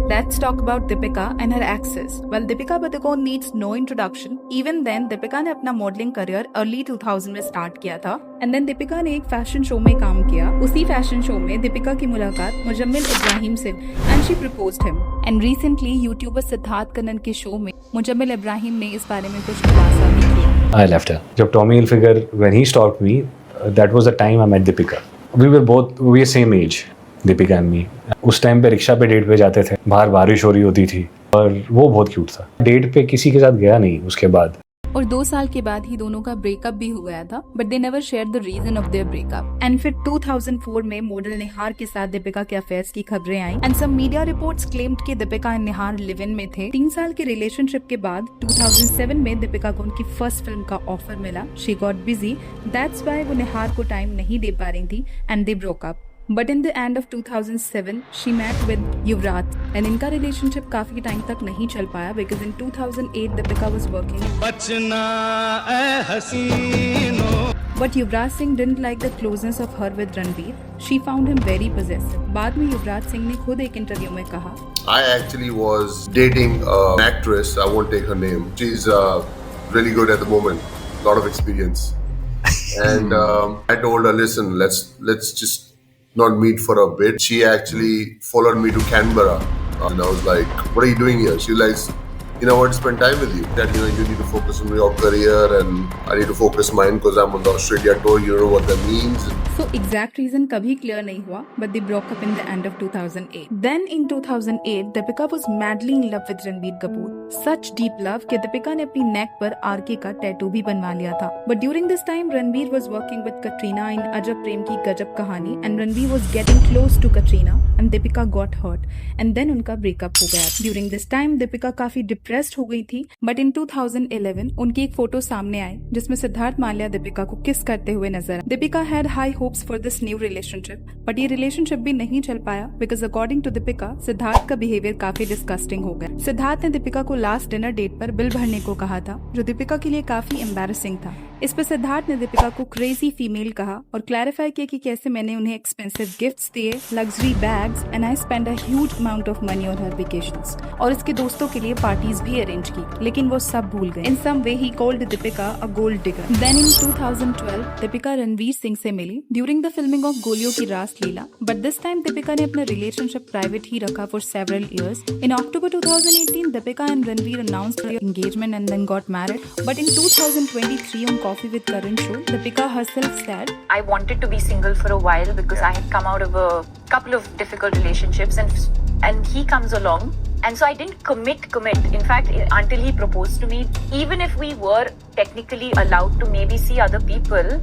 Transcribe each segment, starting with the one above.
Let's talk about Deepika and her access. Well, Deepika Padukone needs no introduction. Even then, Deepika ने अपना modelling career early 2000 में start किया था and then Deepika ने एक fashion show में काम किया. उसी फैशन शो में दीपिका की मुलाकात मुजम्मिल इब्राहिम से and she proposed him. And recently YouTuber Siddharth Kannan के शो में मुजम्मिल इब्राहिम ने इस बारे में कुछ खुलासा भी किया. I left her. जब Tommy Hilfiger, when he stalked me, that was the time I met Deepika. We were same age. Deepika and me उस टाइम पे रिक्शा पे डेट पे जाते थे. बाहर बारिश हो रही होती थी और वो बहुत क्यूट था. डेट पे किसी के साथ गया नहीं उसके बाद. और 2 साल के बाद ही दोनों का ब्रेकअप भी हो गया था but they never share the reason of their breakup. And फिर 2004 में मॉडल निहार के साथ दीपिका के अफेयर्स की खबरें आई and some media reports claimed कि Deepika and Nihar live in में थे. 3 साल के रिलेशनशिप के बाद 2007 में दीपिका को उनकी फर्स्ट फिल्म का ऑफर मिला. She got busy, that's why वो निहार को टाइम नहीं दे पा रही थी and they broke up. But in the end of 2007, she met with Yuvraj and इनका रिलेशनशिप काफी टाइम तक नहीं चल पाया because in 2008 Deepika was working. बचना ऐ हसीनो. But Yuvraj Singh didn't like the closeness of her with Ranveer. She found him very possessive. बाद में युवराज सिंह ने खुद एक इंटरव्यू में कहा, I actually was dating an actress. I won't take her name. She's really good at the moment. Lot of experience. And I told her, listen, let's just not meet for a bit. She actually followed me to Canberra, and I was like, what are you doing here? She was like, I want to spend time with you. That you need to focus on your career and I need to focus mine because I'm on the Australia tour. You know what that means. So exact reason कभी clear नहीं हुआ but they broke up in the end of 2008. Then in 2008 Deepika was madly in love with Ranveer Kapoor. Such deep love कि दीपिका ने अपनी नेक पर R K का tattoo भी बनवा लिया था. But during this time Ranveer was working with Katrina in अजब प्रेम की गजब कहानी and Ranveer was getting close to Katrina and Deepika got hurt and then उनका breakup हो गया. During this time Deepika काफी डिप्रेस्ड हो गई थी बट इन 2011 उनकी एक फोटो सामने आई जिसमें सिद्धार्थ माल्या दीपिका को किस करते हुए नजर आए. Deepika had high hopes for this new relationship but ये रिलेशनशिप भी नहीं चल पाया because according to Deepika Siddharth का बिहेवियर काफी डिस्गस्टिंग हो गया. सिद्धार्थ ने दीपिका को लास्ट डिनर डेट पर बिल भरने को कहा था जो दीपिका के लिए काफी एम्बैरेसिंग था. इस पर सिद्धार्थ ने दीपिका को क्रेजी फीमेल कहा और क्लैरिफाई किया कि कैसे मैंने उन्हें एक्सपेंसिव गिफ्ट्स दिए, luxury bags and I spend a huge amount of money on her vacations और इसके दोस्तों के लिए पार्टीज भी अरेंज की लेकिन वो सब भूल गए. In some way he called Deepika a gold digger. Then in 2012 Deepika Ranveer Singh से मिली during the filming of Goliyon Ki Raasleela but this time Deepika ने अपना रिलेशनशिप प्राइवेट ही रखा for several years. In October 2018 Deepika and Ranveer announced their engagement and then got married but in 2023 on Coffee with Karan show Deepika herself said, I wanted to be single for a while because I had come out of a couple of difficult relationships and he comes along and so I didn't commit in fact until he proposed to me. Even if we were technically allowed to maybe see other people,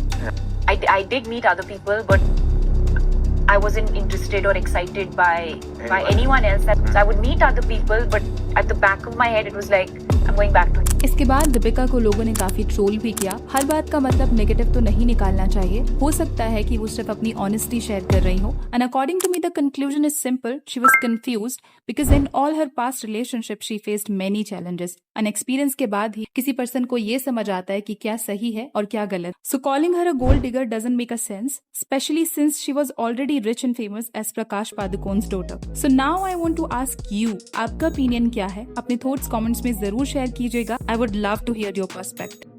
I did meet other people but I wasn't interested or excited by anyone else. So I would meet other people but at the back of my head it was like I'm going back to it. इसके बाद दीपिका को लोगों ने काफी troll भी किया. हर बात का मतलब नेगेटिव तो नहीं निकालना चाहिए. हो सकता है कि वो सिर्फ अपनी ऑनेस्टी शेयर कर रही हो and according to me the conclusion is simple. She was confused because in all her past relationship she faced many challenges and experience के बाद ही किसी पर्सन को ये समझ आता है कि क्या सही है और क्या गलत. So calling her a gold digger doesn't make a sense specially since she was already rich and famous as Prakash Padukone's daughter. So now I want to ask you, आपका ओपिनियन क्या है? अपने थॉट्स कमेंट्स में जरूर शेयर कीजिएगा. I would love to hear your perspective.